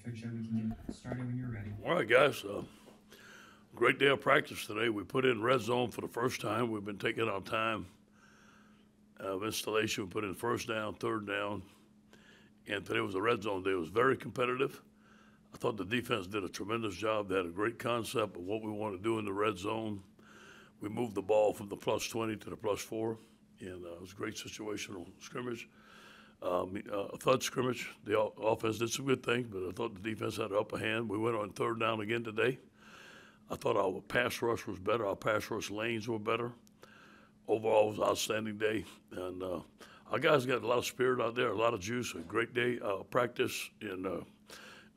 Coach, we can get started when you're ready. All right, guys. Great day of practice today. We put in red zone for the first time. We've been taking our time of installation. We put in first down, third down, and today was a red zone day. It was very competitive. I thought the defense did a tremendous job. They had a great concept of what we want to do in the red zone. We moved the ball from the plus 20 to the plus 4, and it was a great situational scrimmage. Third scrimmage, the offense did some good things, but I thought the defense had an upper hand. We went on third down again today. I thought our pass rush was better. Our pass rush lanes were better. Overall, it was an outstanding day. And our guys got a lot of spirit out there, a lot of juice, a great day practice. And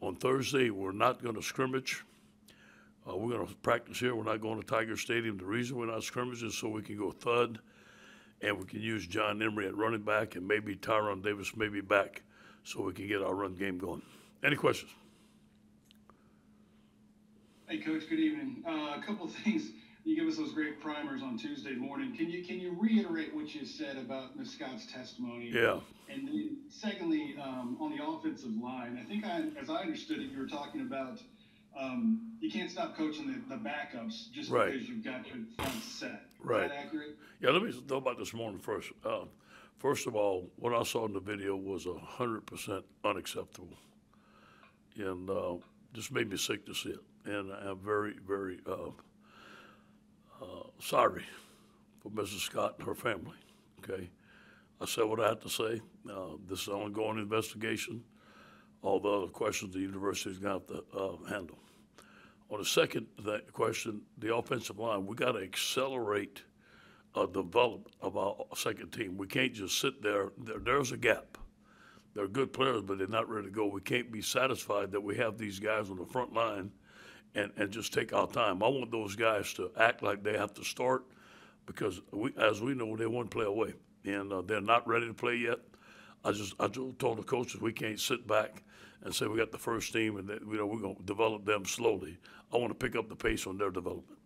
on Thursday, we're not going to scrimmage. We're going to practice here. We're not going to Tiger Stadium. The reason we're not scrimmaging is so we can go thud, and we can use John Emery at running back, and maybe Tyron Davis may be back so we can get our run game going. Any questions? Hey, Coach. Good evening. A couple of things. You give us those great primers on Tuesday morning. Can you reiterate what you said about Ms. Scott's testimony? Yeah. And then secondly, on the offensive line, I think as I understood it, you were talking about you can't stop coaching the backups just Right. because you've got your front set. Right. Is that accurate? Yeah, let me talk about this morning first. First of all, what I saw in the video was 100% unacceptable, and just made me sick to see it. And I'm very, very sorry for Mrs. Scott and her family. Okay, I said what I had to say. This is an ongoing investigation. All the other questions the university's got to handle. On the second question, the offensive line, we got to accelerate development of our second team. We can't just sit there. There's a gap. They're good players, but they're not ready to go. We can't be satisfied that we have these guys on the front line and just take our time. I want those guys to act like they have to start because, as we know, they one play away, and they're not ready to play yet. I just told the coaches we can't sit back and say we got the first team and that, we're going to develop them slowly. I want to pick up the pace on their development.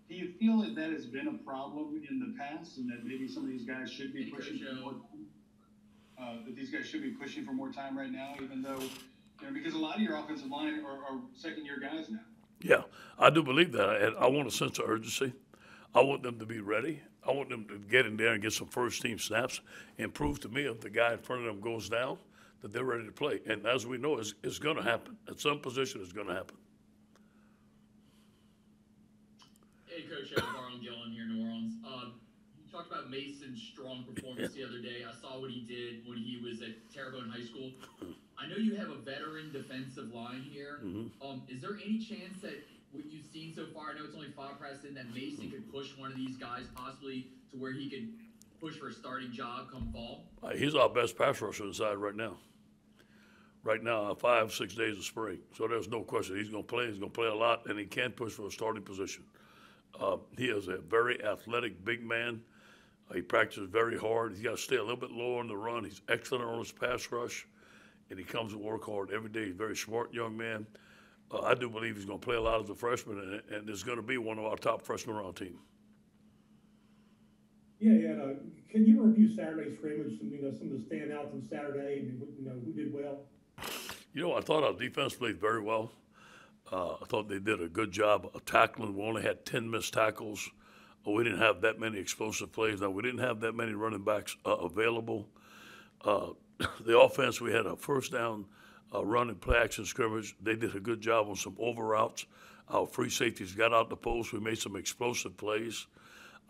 Do you feel that has been a problem in the past, and that maybe some of these guys should be pushing for more time? That these guys should be pushing for more time right now, even though, because a lot of your offensive line are second-year guys now. Yeah, I do believe that, and I want a sense of urgency. I want them to be ready. I want them to get in there and get some first-team snaps and prove to me if the guy in front of them goes down that they're ready to play. And as we know, it's going to happen. At some position, it's going to happen. Hey, Coach, Marlon Gillen here in New Orleans. You talked about Mason's strong performance the other day. I saw what he did when he was at Terrebonne High School. I know you have a veteran defensive line here. Is there any chance that what you've seen so far, I know it's only 5 practices, that Maason could push one of these guys possibly to where he could push for a starting job come fall? He's our best pass rusher inside right now. Right now, 5, 6 days of spring. So there's no question. He's going to play. He's going to play a lot, and he can push for a starting position. He is a very athletic big man. He practices very hard. He's got to stay a little bit lower on the run. He's excellent on his pass rush, and he comes to work hard every day. He's a very smart young man. I do believe he's going to play a lot as a freshman, and is going to be one of our top freshmen on our team. Yeah, and can you review Saturday's scrimmage? Some of the standouts on Saturday, and who did well. I thought our defense played very well. I thought they did a good job of tackling. We only had 10 missed tackles. We didn't have that many explosive plays. Now, we didn't have that many running backs available. The offense, we had a first down run and play action scrimmage. They did a good job on some over routes. Our free safeties got out the post. We made some explosive plays.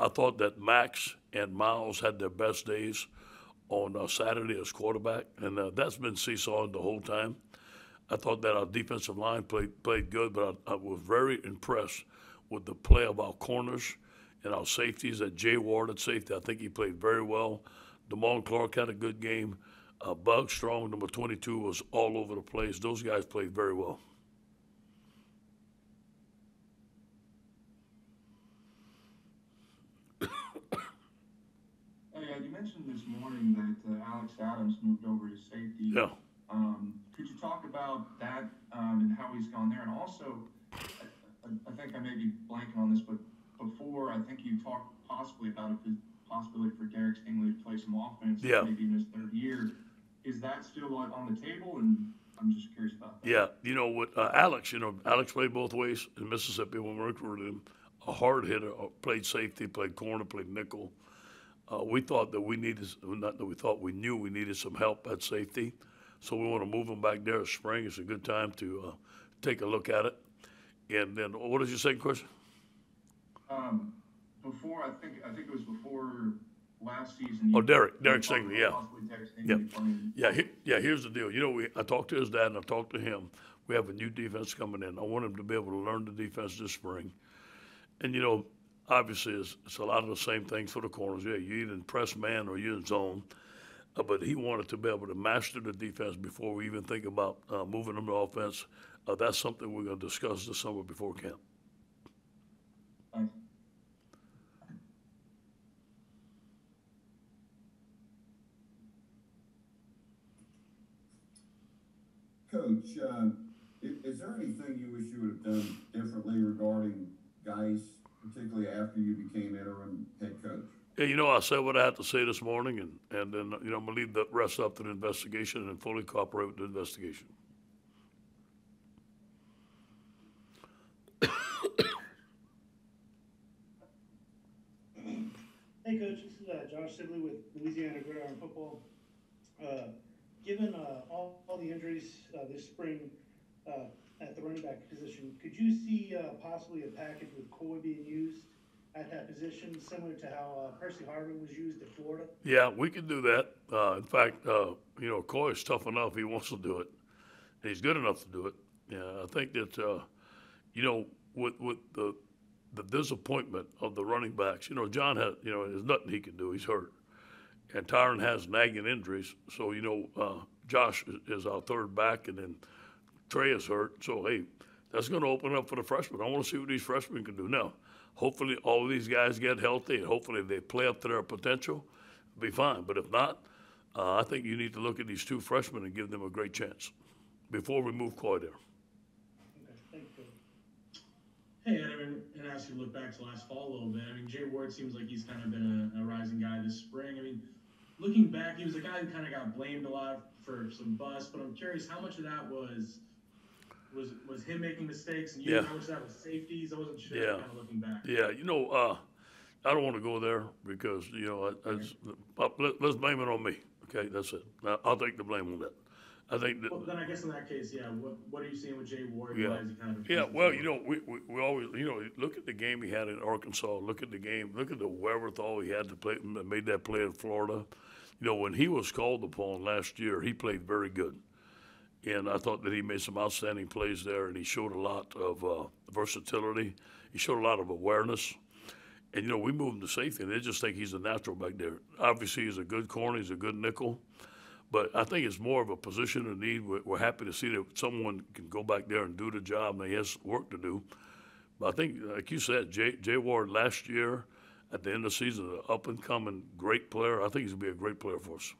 I thought that Max and Miles had their best days on Saturday as quarterback, and that's been seesawing the whole time. I thought that our defensive line played good, but I was very impressed with the play of our corners and our safeties. That Jay Ward at safety, I think he played very well. Damone Clark had a good game. Bug Strong, number 22, was all over the place. Those guys played very well. Hey, you mentioned this morning that Alex Adams moved over to safety. Yeah. Could you talk about that and how he's gone there? And also, I think I may be blanking on this, but before, I think you talked possibly about a possibility for Derek Stingley to play some offense, maybe in his third year. Is that still on the table? And I'm just curious about that. Yeah, you know, with Alex, Alex played both ways in Mississippi when we recruited him. A hard hitter, played safety, played corner, played nickel. We thought that we needed, not that we thought, we knew we needed some help at safety. So we want to move him back there. Spring is a good time to take a look at it. And then, what is your second question? Before, I think it was before last season. Oh, Derek talked Stingley, about yeah. possibly Derek Yeah. Stingley playing. Yeah, here's the deal. I talked to his dad and I talked to him. We have a new defense coming in. I want him to be able to learn the defense this spring. And, obviously it's a lot of the same things for the corners. Yeah, you either in press man or you're in zone. But he wanted to be able to master the defense before we even think about moving him to offense. That's something we're going to discuss this summer before camp. Thanks. Coach, is there anything you wish you would have done differently regarding Geis, particularly after you became interim head coach? Yeah, I said what I had to say this morning, and then, I'm going to leave the rest up to the investigation and fully cooperate with the investigation. Hey, Coach, this is Josh Sibley with Louisiana Gridiron Football. Given all the injuries this spring at the running back position, could you see possibly a package with Coy being used at that position, similar to how Percy Harvin was used at Florida? Yeah, we can do that. In fact, Coy is tough enough. He wants to do it. And he's good enough to do it. Yeah, I think that, with the disappointment of the running backs, John has, there's nothing he can do. He's hurt. And Tyron has nagging injuries. So, Josh is our third back, and then Trey is hurt. So, hey, that's going to open up for the freshmen. I want to see what these freshmen can do. Now, hopefully all of these guys get healthy, and hopefully they play up to their potential. It'll be fine. But if not, I think you need to look at these two freshmen and give them a great chance before we move Coy there. Okay, thank you. Hey, Ed, and ask you to look back to last fall a little bit. Jay Ward seems like he's kind of been a rising guy this spring. Looking back, he was a guy who kind of got blamed a lot for some bust, but I'm curious how much of that was him making mistakes, and how much of that was safeties. I wasn't sure. Kind of looking back. Yeah, I don't want to go there because let's blame it on me. Okay, that's it. I'll take the blame on that. I think that. Well, then I guess in that case, what are you seeing with Jay Ward? Yeah. Why is he kind of we always, look at the game he had in Arkansas. Look at the game. Look at the wherewithal he had to play. Made that play in Florida. When he was called upon last year, he played very good. And I thought that he made some outstanding plays there, and he showed a lot of versatility. He showed a lot of awareness. And, we moved him to safety, and they just think he's a natural back there. Obviously, he's a good corner. He's a good nickel. But I think it's more of a position of need. We're happy to see that someone can go back there and do the job, and he has work to do. But I think, like you said, Jay Ward last year, at the end of the season, an up-and-coming great player. I think he's going to be a great player for us.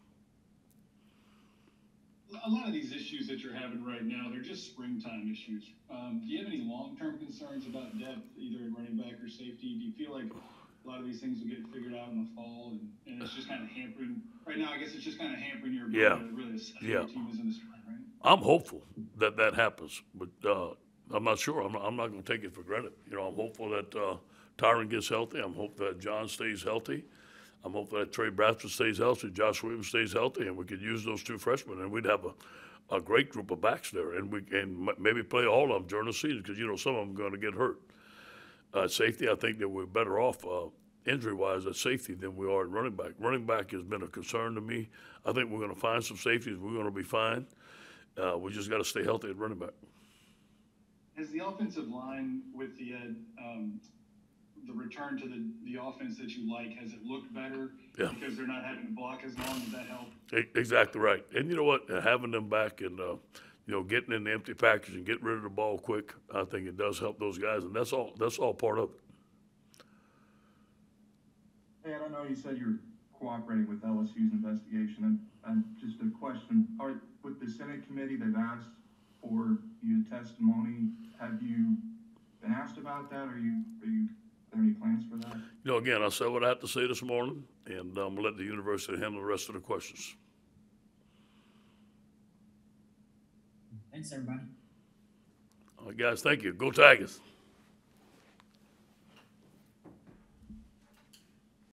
A lot of these issues that you're having right now, they're just springtime issues. Do you have any long-term concerns about depth, either at running back or safety? Do you feel like a lot of these things will get figured out in the fall, and it's just kind of hampering? Right now, I guess it's just kind of hampering your ability to really assess where your team is in the spring, right? I'm hopeful that happens, but I'm not sure. I'm not going to take it for granted. I'm hopeful that Tyron gets healthy. I'm hopeful that John stays healthy. I'm hopeful that Trey Bradford stays healthy, Josh Williams stays healthy, and we could use those two freshmen, and we'd have a great group of backs there, and we can maybe play all of them during the season because, some of them are going to get hurt. Safety, I think that we're better off injury-wise at safety than we are at running back. Running back has been a concern to me. I think we're going to find some safeties. We're going to be fine. We just got to stay healthy at running back. Has the offensive line with the the return to the offense that you like, has it looked better because they're not having to block as long? Does that help? Exactly right. And you know what? Having them back and, getting in the empty package and getting rid of the ball quick, I think it does help those guys, and that's all part of it. Hey, and I know you said you're cooperating with LSU's investigation, and just a question: with the Senate committee, they've asked for your testimony. Have you been asked about that? Are there any plans for that? Again, I said what I had to say this morning, and I'm going to let the university handle the rest of the questions. Thanks, everybody. All right, guys, thank you. Go Tigers.